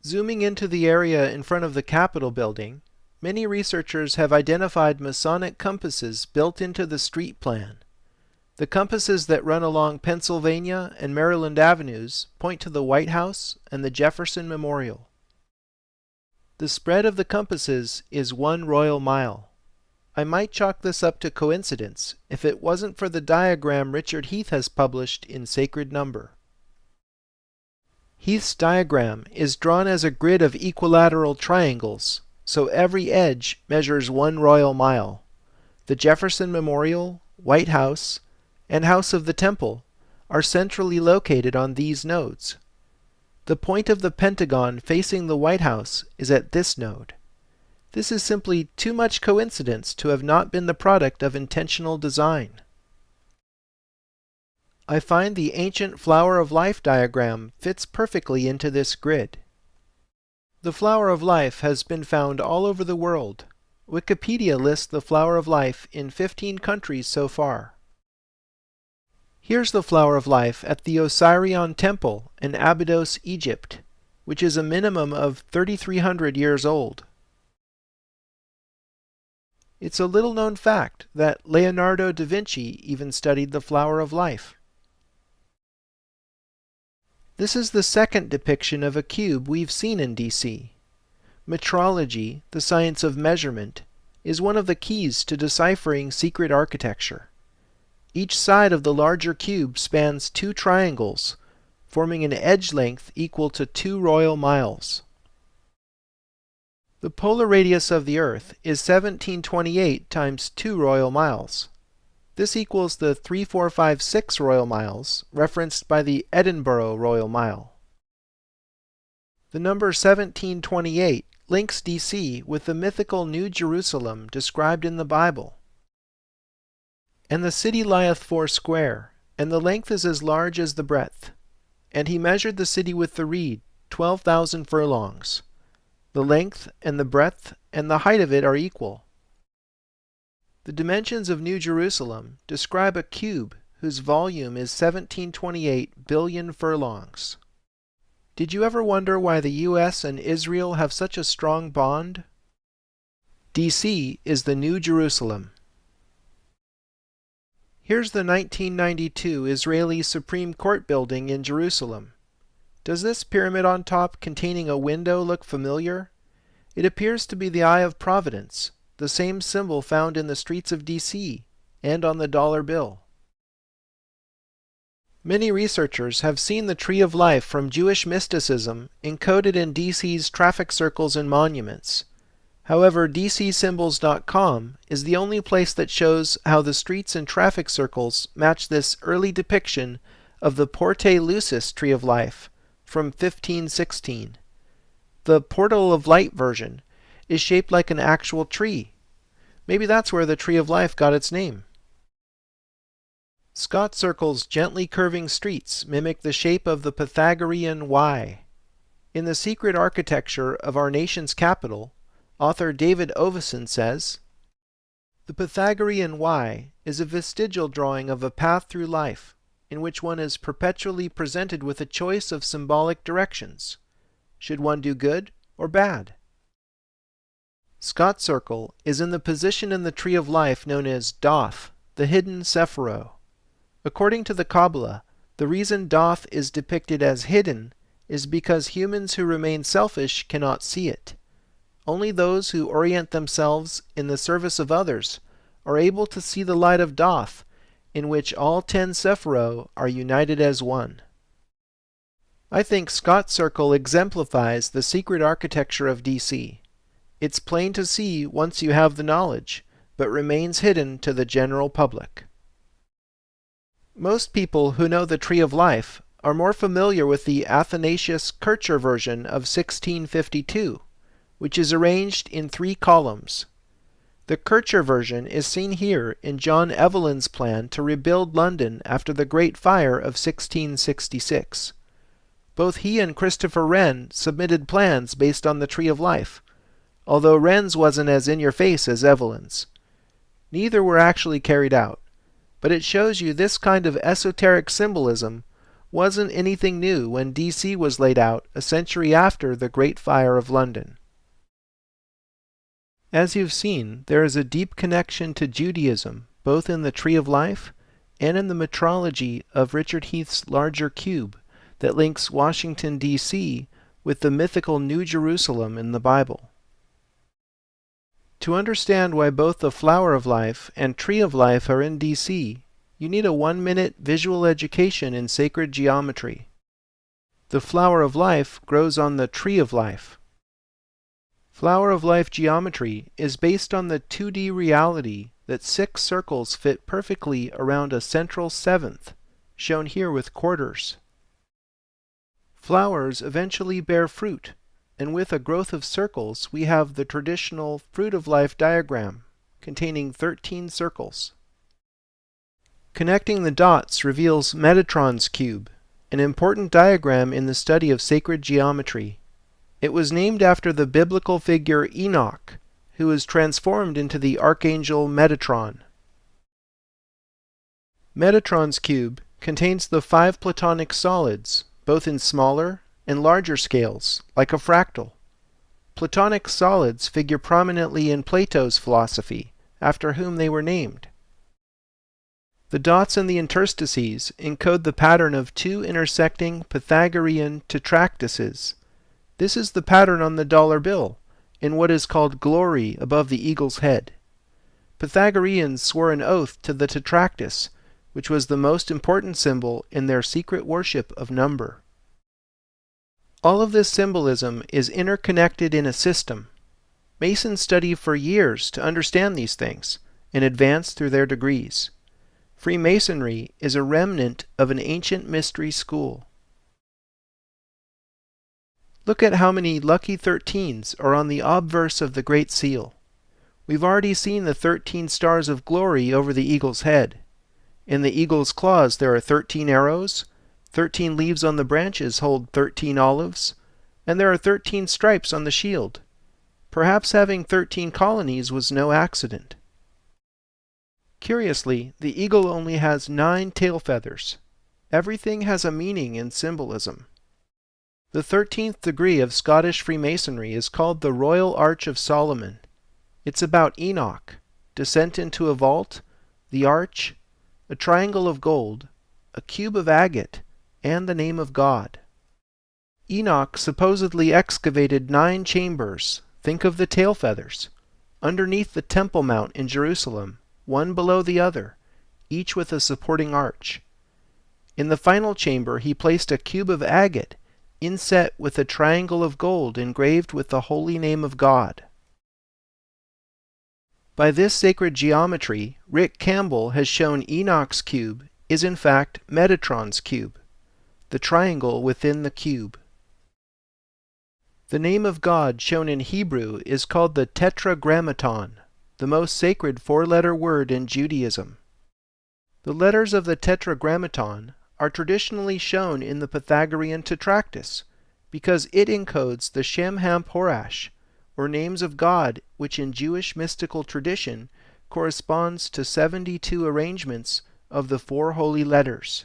Zooming into the area in front of the Capitol building, many researchers have identified Masonic compasses built into the street plan. The compasses that run along Pennsylvania and Maryland avenues point to the White House and the Jefferson Memorial. The spread of the compasses is 1 royal mile. I might chalk this up to coincidence if it wasn't for the diagram Richard Heath has published in Sacred Number. Heath's diagram is drawn as a grid of equilateral triangles, so every edge measures 1 royal mile. The Jefferson Memorial, White House, and House of the Temple are centrally located on these nodes. The point of the Pentagon facing the White House is at this node. This is simply too much coincidence to have not been the product of intentional design. I find the ancient Flower of Life diagram fits perfectly into this grid. The Flower of Life has been found all over the world. Wikipedia lists the Flower of Life in 15 countries so far. Here's the Flower of Life at the Osirion Temple in Abydos, Egypt, which is a minimum of 3,300 years old. It's a little-known fact that Leonardo da Vinci even studied the Flower of Life. This is the second depiction of a cube we've seen in DC. Metrology, the science of measurement, is one of the keys to deciphering secret architecture. Each side of the larger cube spans 2 triangles, forming an edge length equal to 2 royal miles. The polar radius of the Earth is 1728 times 2 royal miles. This equals the 3456 royal miles referenced by the Edinburgh Royal Mile. The number 1728 links DC with the mythical New Jerusalem described in the Bible. And the city lieth 4 square, and the length is as large as the breadth. And he measured the city with the reed, 12,000 furlongs. The length and the breadth and the height of it are equal. The dimensions of New Jerusalem describe a cube whose volume is 1728 billion furlongs. Did you ever wonder why the US and Israel have such a strong bond? DC is the New Jerusalem. Here's the 1992 Israeli Supreme Court building in Jerusalem. Does this pyramid on top containing a window look familiar? It appears to be the Eye of Providence, the same symbol found in the streets of DC and on the dollar bill. Many researchers have seen the Tree of Life from Jewish mysticism encoded in DC's traffic circles and monuments. However, DCSymbols.com is the only place that shows how the streets and traffic circles match this early depiction of the Porte Lucis Tree of Life from 1516. The Portal of Light version is shaped like an actual tree. Maybe that's where the Tree of Life got its name. Scott Circle's gently curving streets mimic the shape of the Pythagorean Y. In The Secret Architecture of Our Nation's Capital, author David Oveson says, "The Pythagorean Y is a vestigial drawing of a path through life, in which one is perpetually presented with a choice of symbolic directions. Should one do good or bad?" Scott Circle is in the position in the Tree of Life known as Doth, the hidden Sephiro. According to the Kabbalah, the reason Doth is depicted as hidden is because humans who remain selfish cannot see it. Only those who orient themselves in the service of others are able to see the light of Doth, in which all 10 Sephiro are united as one. I think Scott Circle exemplifies the secret architecture of DC. It's plain to see once you have the knowledge, but remains hidden to the general public. Most people who know the Tree of Life are more familiar with the Athanasius-Kircher version of 1652, which is arranged in 3 columns. The Kircher version is seen here in John Evelyn's plan to rebuild London after the Great Fire of 1666. Both he and Christopher Wren submitted plans based on the Tree of Life, although Wren's wasn't as in-your-face as Evelyn's. Neither were actually carried out, but it shows you this kind of esoteric symbolism wasn't anything new when DC was laid out a century after the Great Fire of London. As you've seen, there is a deep connection to Judaism, both in the Tree of Life and in the metrology of Richard Heath's larger cube that links Washington, D.C. with the mythical New Jerusalem in the Bible. To understand why both the Flower of Life and Tree of Life are in D.C., you need a 1-minute visual education in sacred geometry. The Flower of Life grows on the Tree of Life. Flower of Life geometry is based on the 2D reality that 6 circles fit perfectly around a central 7th, shown here with quarters. Flowers eventually bear fruit, and with a growth of circles we have the traditional Fruit of Life diagram, containing 13 circles. Connecting the dots reveals Metatron's cube, an important diagram in the study of sacred geometry. It was named after the biblical figure Enoch, who was transformed into the archangel Metatron. Metatron's cube contains the 5 Platonic solids, both in smaller and larger scales, like a fractal. Platonic solids figure prominently in Plato's philosophy, after whom they were named. The dots and the interstices encode the pattern of 2 intersecting Pythagorean tetractyses. This is the pattern on the dollar bill, in what is called glory above the eagle's head. Pythagoreans swore an oath to the tetractys, which was the most important symbol in their secret worship of number. All of this symbolism is interconnected in a system. Masons study for years to understand these things and advance through their degrees. Freemasonry is a remnant of an ancient mystery school. Look at how many lucky 13s are on the obverse of the Great Seal. We've already seen the 13 stars of glory over the eagle's head. In the eagle's claws there are 13 arrows, 13 leaves on the branches hold 13 olives, and there are 13 stripes on the shield. Perhaps having 13 colonies was no accident. Curiously, the eagle only has 9 tail feathers. Everything has a meaning in symbolism. The 13th degree of Scottish Freemasonry is called the Royal Arch of Solomon. It's about Enoch, descent into a vault, the arch, a triangle of gold, a cube of agate, and the name of God. Enoch supposedly excavated 9 chambers, think of the tail feathers, underneath the Temple Mount in Jerusalem, one below the other, each with a supporting arch. In the final chamber he placed a cube of agate, inset with a triangle of gold engraved with the holy name of God. By this sacred geometry, Rick Campbell has shown Enoch's cube is in fact Metatron's cube, the triangle within the cube. The name of God shown in Hebrew is called the Tetragrammaton, the most sacred 4-letter word in Judaism. The letters of the Tetragrammaton are traditionally shown in the Pythagorean tetractys because it encodes the Shem Ham Horash, or names of God, which in Jewish mystical tradition corresponds to 72 arrangements of the 4 holy letters.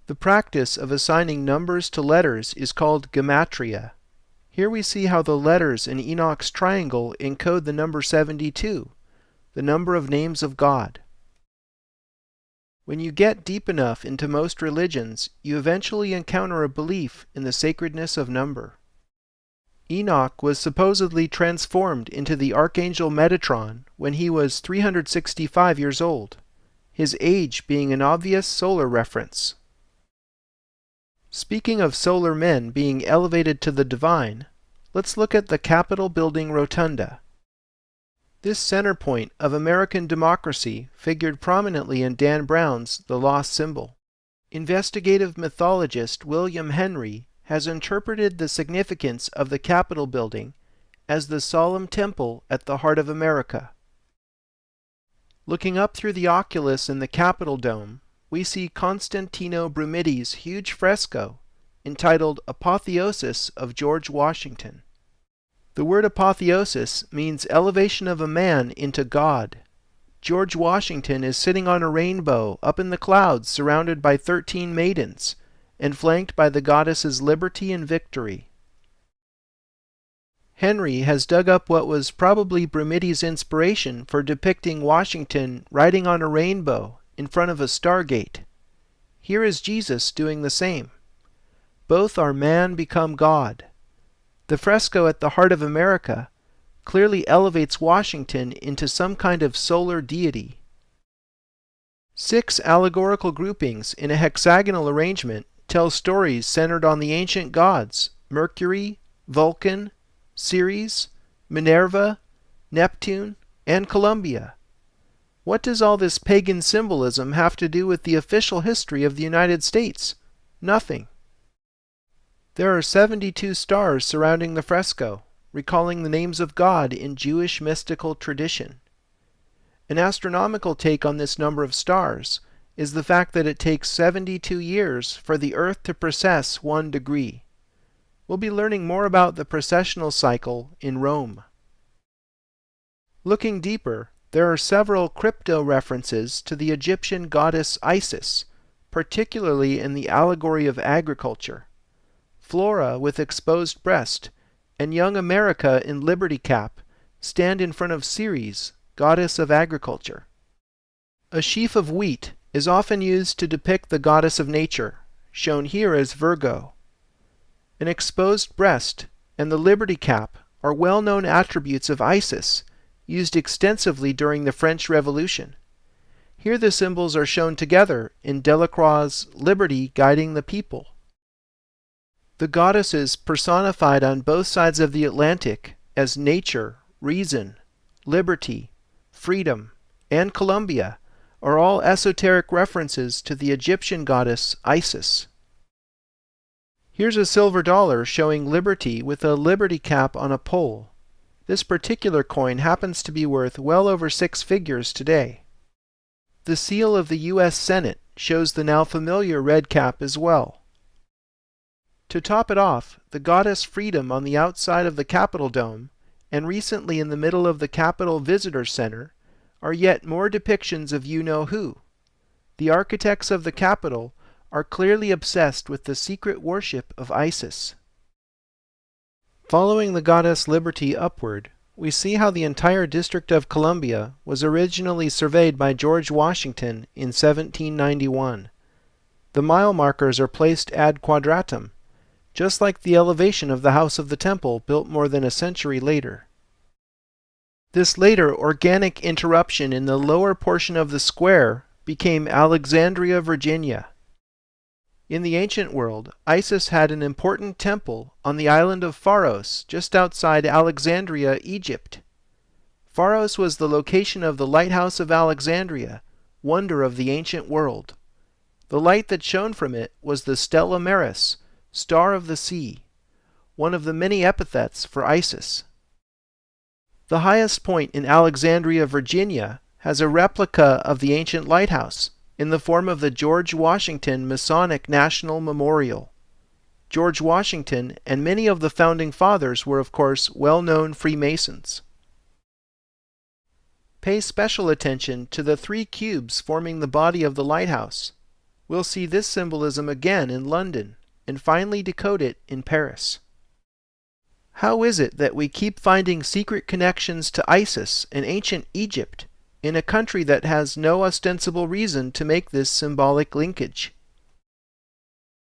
The practice of assigning numbers to letters is called gematria. Here we see how the letters in Enoch's triangle encode the number 72, the number of names of God. When you get deep enough into most religions, you eventually encounter a belief in the sacredness of number. Enoch was supposedly transformed into the archangel Metatron when he was 365 years old, his age being an obvious solar reference. Speaking of solar men being elevated to the divine, let's look at the Capitol building rotunda. This center point of American democracy figured prominently in Dan Brown's The Lost Symbol. Investigative mythologist William Henry has interpreted the significance of the Capitol building as the solemn temple at the heart of America. Looking up through the oculus in the Capitol dome, we see Constantino Brumidi's huge fresco entitled Apotheosis of George Washington. The word apotheosis means elevation of a man into God. George Washington is sitting on a rainbow up in the clouds surrounded by 13 maidens and flanked by the goddesses Liberty and Victory. Henry has dug up what was probably Bromides' inspiration for depicting Washington riding on a rainbow in front of a stargate. Here is Jesus doing the same. Both are man become God. The fresco at the heart of America clearly elevates Washington into some kind of solar deity. 6 allegorical groupings in a hexagonal arrangement tell stories centered on the ancient gods Mercury, Vulcan, Ceres, Minerva, Neptune, and Columbia. What does all this pagan symbolism have to do with the official history of the United States? Nothing. There are 72 stars surrounding the fresco, recalling the names of God in Jewish mystical tradition. An astronomical take on this number of stars is the fact that it takes 72 years for the Earth to precess 1 degree. We'll be learning more about the precessional cycle in Rome. Looking deeper, there are several crypto-references to the Egyptian goddess Isis, particularly in the allegory of agriculture. Flora with exposed breast and young America in liberty cap stand in front of Ceres, goddess of agriculture. A sheaf of wheat is often used to depict the goddess of nature, shown here as Virgo. An exposed breast and the liberty cap are well-known attributes of Isis, used extensively during the French Revolution. Here the symbols are shown together in Delacroix's Liberty Guiding the People. The goddesses personified on both sides of the Atlantic as nature, reason, liberty, freedom, and Columbia are all esoteric references to the Egyptian goddess Isis. Here's a silver dollar showing liberty with a liberty cap on a pole. This particular coin happens to be worth well over 6 figures today. The seal of the U.S. Senate shows the now familiar red cap as well. To top it off, the goddess Freedom on the outside of the Capitol Dome, and recently in the middle of the Capitol Visitor Center, are yet more depictions of you-know-who. The architects of the Capitol are clearly obsessed with the secret worship of Isis. Following the goddess Liberty upward, we see how the entire District of Columbia was originally surveyed by George Washington in 1791. The mile markers are placed ad quadratum, just like the elevation of the House of the Temple built more than a century later. This later organic interruption in the lower portion of the square became Alexandria, Virginia. In the ancient world, Isis had an important temple on the island of Pharos, just outside Alexandria, Egypt. Pharos was the location of the Lighthouse of Alexandria, wonder of the ancient world. The light that shone from it was the Stella Maris, Star of the Sea, one of the many epithets for Isis. The highest point in Alexandria, Virginia, has a replica of the ancient lighthouse, in the form of the George Washington Masonic National Memorial. George Washington and many of the founding fathers were, of course, well-known Freemasons. Pay special attention to the 3 cubes forming the body of the lighthouse. We'll see this symbolism again in London, and finally decode it in Paris. How is it that we keep finding secret connections to Isis and ancient Egypt in a country that has no ostensible reason to make this symbolic linkage?